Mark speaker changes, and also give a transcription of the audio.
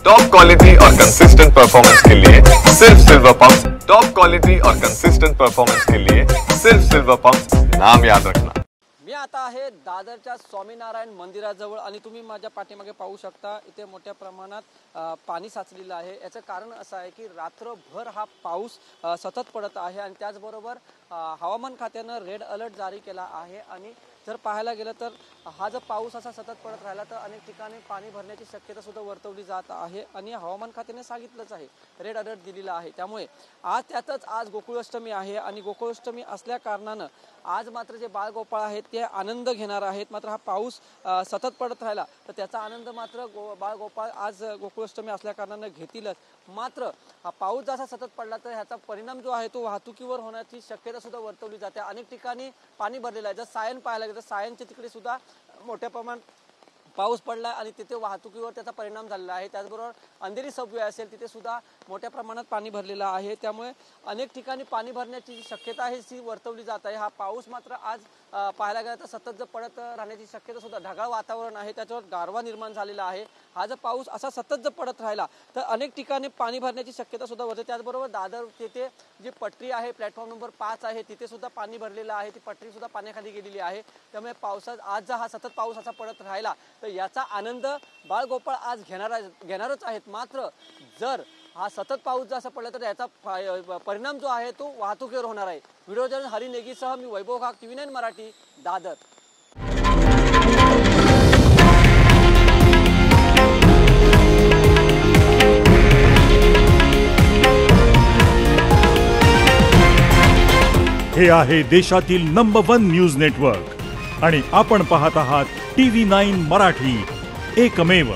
Speaker 1: Top quality और consistent performance के लिए सिर्फ सिल्वर पंप। टॉप क्वालिटी और कंसिस्टेंट परफॉर्मेंस के लिए सिर्फ सिल्वर पंप, नाम याद रखना।
Speaker 2: मी आता आहे दादरच्या स्वामीनारायण मंदिराजवळ आणि तुम्ही माझ्या पाठीमागे पाहू शकता इथे मोठ्या प्रमाणात पाणी साचलेलं आहे। याचं कारण असं आहे की रात्रभर हा पाऊस सतत पडत आहे आणि त्याचबरोबर हवामान खात्याने रेड अलर्ट जारी केला आहे आणि जर पाहायला गेलं तर हा जर पाऊस असा सतत पडत राहिला तर अनेक ठिकाणी पाणी भरण्याची शक्यता सुद्धा वर्तवली जात आहे आणि हवामान खात्याने सांगितलंच आहे, रेड अलर्ट दिलेला आहे। त्यामुळे आज गोकुळाष्टमी आहे आणि गोकुळाष्टमी असल्या कारणाने आज मात्र जे बाळगोपाळ आहेत ते आनंद घेणार आहेत। मात्र हा पाऊस सतत पडत राहिला तर त्याचा आनंद मात्र बाळगोपाळ आज गोकुळाष्टमी असल्या कारणाने घेतीलच। मात्र हा पाऊस जसा सतत पडला तर ह्याचा परिणाम जो आहे तो वाहतुकीवर होण्याची शक्यता सुद्धा वर्तवली जाते। अनेक ठिकाणी पाणी भरलेलं आहे। जर सायन पाहायला गेलं तर सायनच्या तिकडे सुद्धा मोठ्या प्रमाणात पाऊस पडला आणि तिथे वाहतुकीवर त्याचा परिणाम झालेला आहे। त्याचबरोबर अंधेरी सबवे असेल तिथे सुद्धा मोठ्या प्रमाणात पाणी भरलेलं आहे। त्यामुळे अनेक ठिकाणी पाणी भरण्याची शक्यता आहे ती वर्तवली जात आहे। हा पाऊस मात्र आज पाहायला गेला तर सतत जर पडत राहण्याची शक्यता सुद्धा, ढगाळ वातावरण आहे त्याच्यावर गारवा निर्माण झालेला आहे। हा जर पाऊस असा सतत जर पडत राहिला तर अनेक ठिकाणी पाणी भरण्याची शक्यता सुद्धा वर्तते। त्याचबरोबर दादर तेथे जी पटरी आहे प्लॅटफॉर्म नंबर 5 आहे तिथे सुद्धा पाणी भरलेलं आहे, ती पटरी सुद्धा पाण्याखाली गेलेली आहे। त्यामुळे पावसात आज जर हा सतत पाऊस असा पडत राहिला तर याचा आनंद बाळगोपाळ आज घेणारच आहेत। मात्र जर हा सतत पाऊस जसा पडला तर याचा परिणाम जो आहे तो वाहतुकीवर होणार आहे। व्हिडिओ जर्नलिस्ट हरी नेगीसह मी वैभव घाग, TV9 मराठी, दादर।
Speaker 3: हे आहे देशातील नंबर 1 न्यूज नेटवर्क आणि आपण पाहत आहात TV9 मराठी, एकमेव।